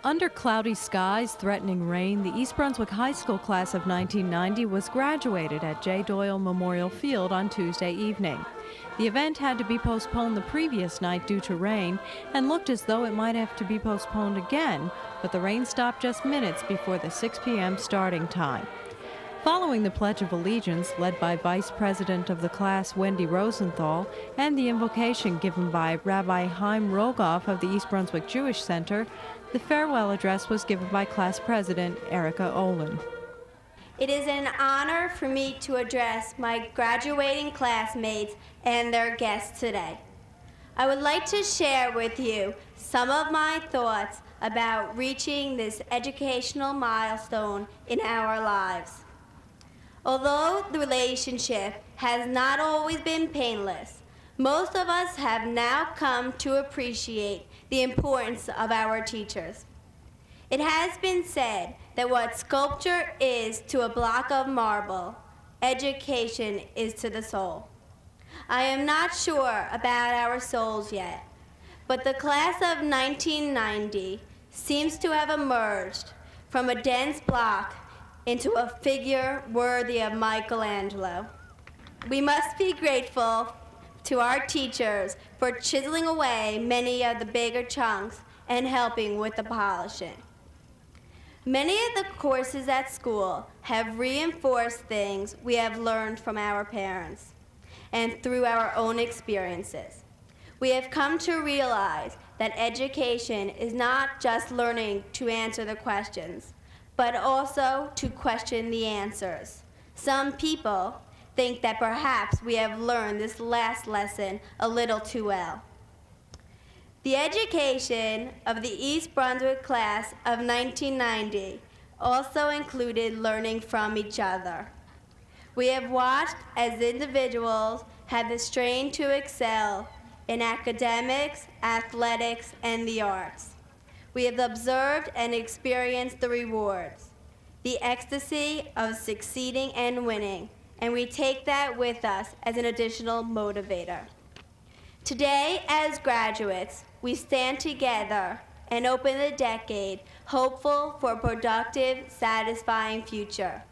Under cloudy skies threatening rain, the East Brunswick High School class of 1990 was graduated at J. Doyle Memorial Field on Tuesday evening. The event had to be postponed the previous night due to rain and looked as though it might have to be postponed again, but the rain stopped just minutes before the 6 p.m. starting time. Following the Pledge of Allegiance, led by Vice President of the class Wendy Rosenthal, and the invocation given by Rabbi Chaim Rogoff of the East Brunswick Jewish Center, the farewell address was given by Class President Erica Olin. It is an honor for me to address my graduating classmates and their guests today. I would like to share with you some of my thoughts about reaching this educational milestone in our lives. Although the relationship has not always been painless, most of us have now come to appreciate the importance of our teachers. It has been said that what sculpture is to a block of marble, education is to the soul. I am not sure about our souls yet, but the class of 1990 seems to have emerged from a dense block into a figure worthy of Michelangelo. We must be grateful to our teachers for chiseling away many of the bigger chunks and helping with the polishing. Many of the courses at school have reinforced things we have learned from our parents and through our own experiences. We have come to realize that education is not just learning to answer the questions, but also to question the answers. Some people think that perhaps we have learned this last lesson a little too well. The education of the East Brunswick class of 1990 also included learning from each other. We have watched as individuals have the strain to excel in academics, athletics, and the arts. We have observed and experienced the rewards, the ecstasy of succeeding and winning, and we take that with us as an additional motivator. Today, as graduates, we stand together and open the decade hopeful for a productive, satisfying future.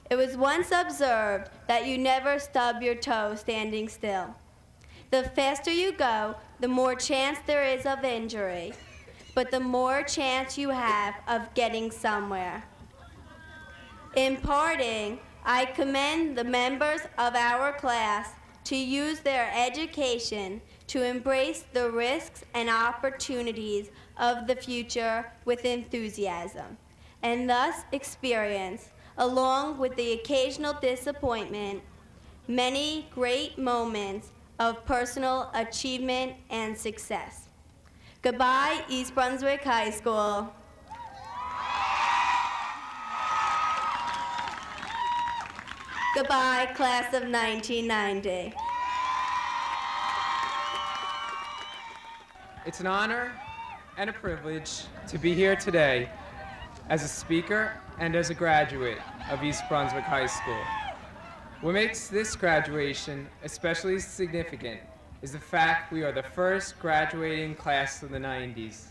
It was once observed that you never stub your toe standing still. The faster you go, the more chance there is of injury, but the more chance you have of getting somewhere. In parting, I commend the members of our class to use their education to embrace the risks and opportunities of the future with enthusiasm, and thus experience, along with the occasional disappointment, many great moments of personal achievement and success. Goodbye, East Brunswick High School. Goodbye, class of 1990. It's an honor and a privilege to be here today as a speaker and as a graduate of East Brunswick High School. What makes this graduation especially significant is the fact we are the first graduating class of the 90s.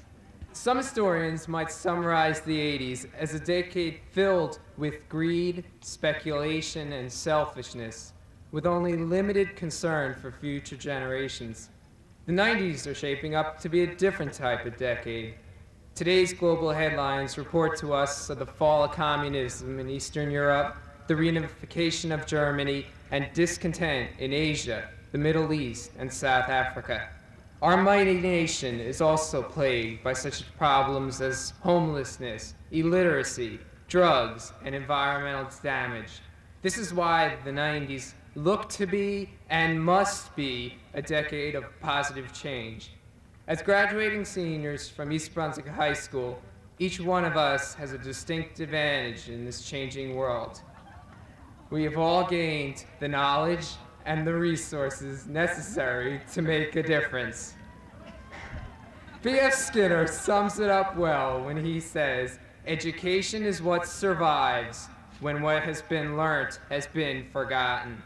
Some historians might summarize the 80s as a decade filled with greed, speculation, and selfishness, with only limited concern for future generations. The 90s are shaping up to be a different type of decade. Today's global headlines report to us of the fall of communism in Eastern Europe, the reunification of Germany, and discontent in Asia, the Middle East, and South Africa. Our mighty nation is also plagued by such problems as homelessness, illiteracy, drugs, and environmental damage. This is why the 90s look to be and must be a decade of positive change. As graduating seniors from East Brunswick High School, each one of us has a distinct advantage in this changing world. We have all gained the knowledge and the resources necessary to make a difference. B.F. Skinner sums it up well when he says, "Education is what survives when what has been learnt has been forgotten."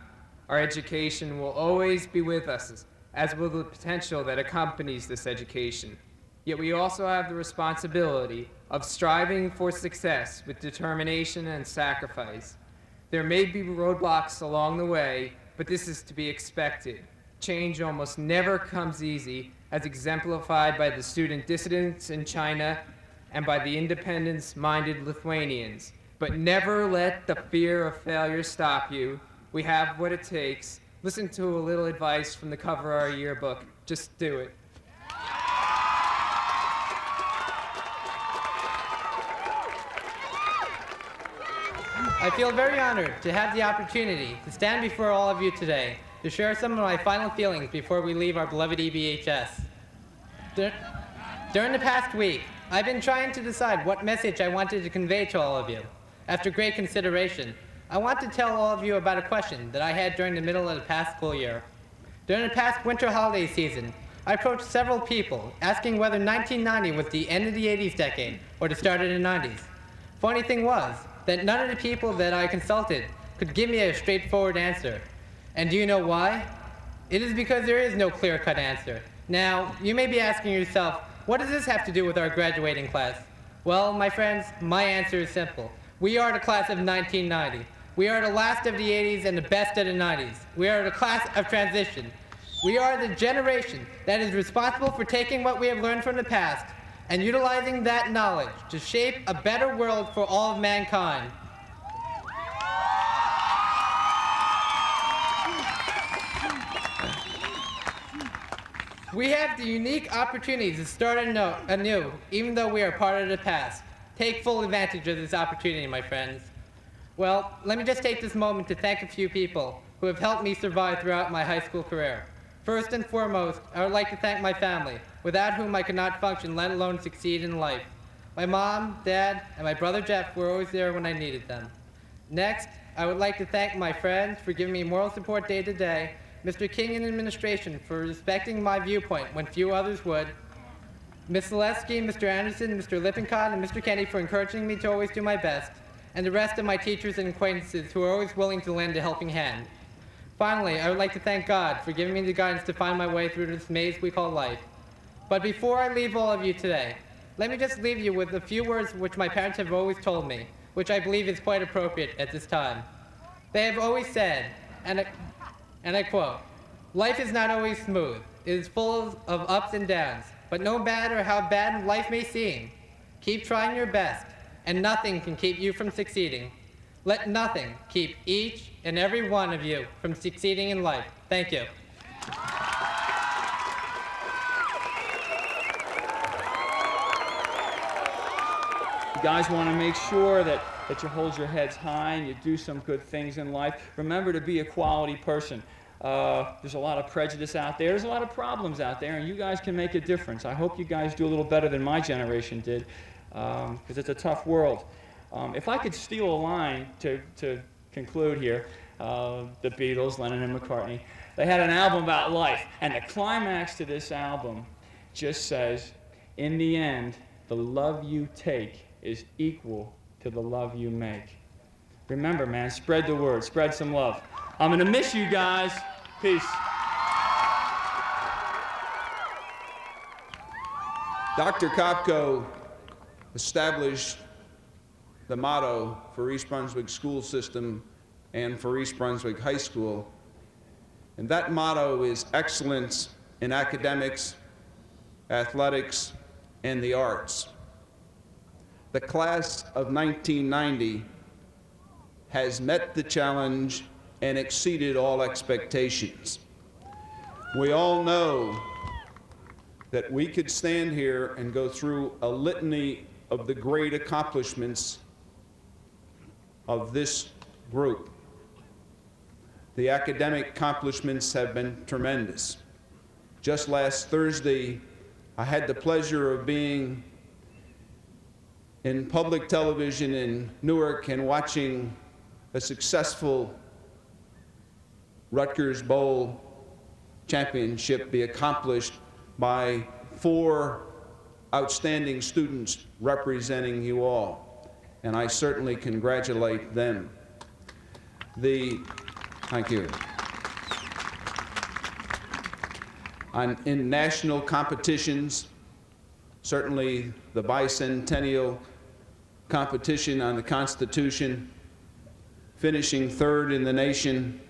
Our education will always be with us, as will the potential that accompanies this education. Yet we also have the responsibility of striving for success with determination and sacrifice. There may be roadblocks along the way, but this is to be expected. Change almost never comes easy, as exemplified by the student dissidents in China and by the independence-minded Lithuanians. But never let the fear of failure stop you. We have what it takes. Listen to a little advice from the cover of our yearbook. Just do it. I feel very honored to have the opportunity to stand before all of you today to share some of my final feelings before we leave our beloved EBHS. During the past week, I've been trying to decide what message I wanted to convey to all of you. After great consideration, I want to tell all of you about a question that I had during the middle of the past school year. During the past winter holiday season, I approached several people asking whether 1990 was the end of the 80s decade or the start of the 90s. Funny thing was that none of the people that I consulted could give me a straightforward answer. And do you know why? It is because there is no clear-cut answer. Now, you may be asking yourself, what does this have to do with our graduating class? Well, my friends, my answer is simple. We are the class of 1990. We are the last of the 80s and the best of the 90s. We are the class of transition. We are the generation that is responsible for taking what we have learned from the past and utilizing that knowledge to shape a better world for all of mankind. We have the unique opportunity to start anew, even though we are part of the past. Take full advantage of this opportunity, my friends. Well, let me just take this moment to thank a few people who have helped me survive throughout my high school career. First and foremost, I would like to thank my family, without whom I could not function, let alone succeed in life. My mom, dad, and my brother Jeff were always there when I needed them. Next, I would like to thank my friends for giving me moral support day to day, Mr. King and administration for respecting my viewpoint when few others would, Ms. Zaleski, Mr. Anderson, Mr. Lippincott, and Mr. Kenny for encouraging me to always do my best, and the rest of my teachers and acquaintances who are always willing to lend a helping hand. Finally, I would like to thank God for giving me the guidance to find my way through this maze we call life. But before I leave all of you today, let me just leave you with a few words which my parents have always told me, which I believe is quite appropriate at this time. They have always said, and I quote, "Life is not always smooth. It is full of ups and downs. But no matter how bad life may seem, keep trying your best, and nothing can keep you from succeeding. Let nothing keep each and every one of you from succeeding in life." Thank you. You guys want to make sure that you hold your heads high and you do some good things in life. Remember to be a quality person. There's a lot of prejudice out there. There's a lot of problems out there, and you guys can make a difference. I hope you guys do a little better than my generation did, because it's a tough world. If I could steal a line to conclude here, the Beatles, Lennon and McCartney, they had an album about life, and the climax to this album just says, in the end, the love you take is equal to the love you make. Remember, man, spread the word, spread some love. I'm gonna miss you guys. Peace. Dr. Kopko established the motto for East Brunswick school system and for East Brunswick High School. And that motto is excellence in academics, athletics, and the arts. The class of 1990 has met the challenge and exceeded all expectations. We all know that we could stand here and go through a litany of the great accomplishments of this group. The academic accomplishments have been tremendous. Just last Thursday, I had the pleasure of being in public television in Newark and watching a successful Rutgers Bowl championship be accomplished by 4 outstanding students representing you all, and I certainly congratulate them. Thank you. In national competitions, certainly the bicentennial competition on the Constitution, finishing third in the nation,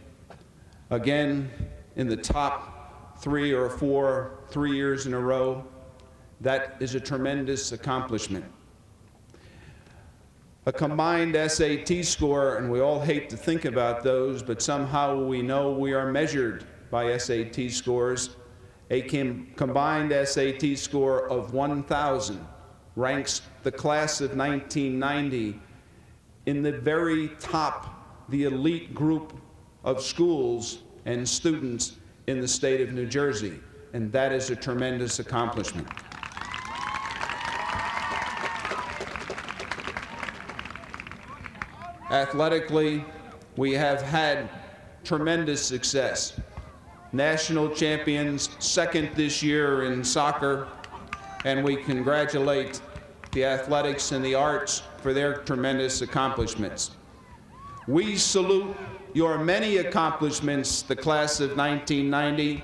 again in the top 3 or 4, 3 years in a row. That is a tremendous accomplishment. A combined SAT score, and we all hate to think about those, but somehow we know we are measured by SAT scores. A combined SAT score of 1,000 ranks the class of 1990 in the very top, the elite group of schools and students in the state of New Jersey, and that is a tremendous accomplishment. Athletically, we have had tremendous success. National champions, second this year in soccer, and we congratulate the athletics and the arts for their tremendous accomplishments. We salute your many accomplishments, the class of 1990.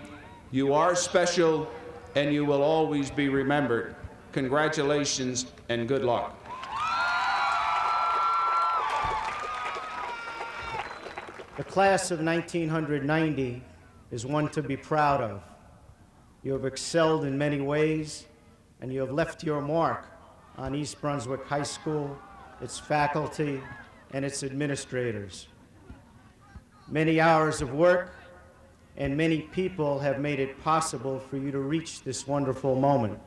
You are special, and you will always be remembered. Congratulations and good luck. The class of 1990 is one to be proud of. You have excelled in many ways, and you have left your mark on East Brunswick High School, its faculty, and its administrators. Many hours of work and many people have made it possible for you to reach this wonderful moment.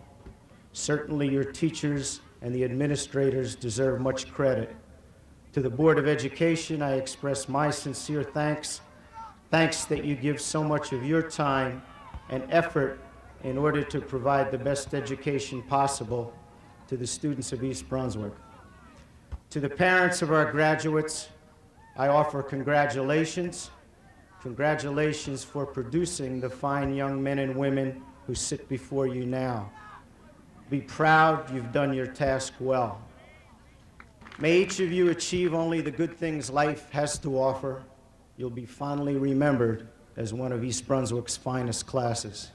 Certainly your teachers and the administrators deserve much credit. To the Board of Education, I express my sincere thanks. Thanks that you give so much of your time and effort in order to provide the best education possible to the students of East Brunswick. To the parents of our graduates, I offer congratulations. Congratulations for producing the fine young men and women who sit before you now. Be proud, you've done your task well. May each of you achieve only the good things life has to offer. You'll be fondly remembered as one of East Brunswick's finest classes.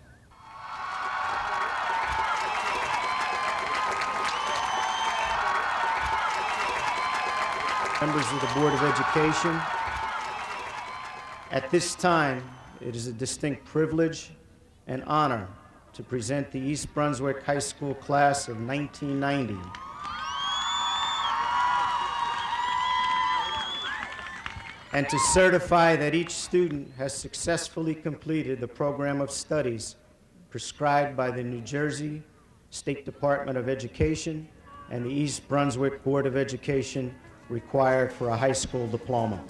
Members of the Board of Education, at this time, it is a distinct privilege and honor to present the East Brunswick High School class of 1990. And to certify that each student has successfully completed the program of studies prescribed by the New Jersey State Department of Education and the East Brunswick Board of Education required for a high school diploma.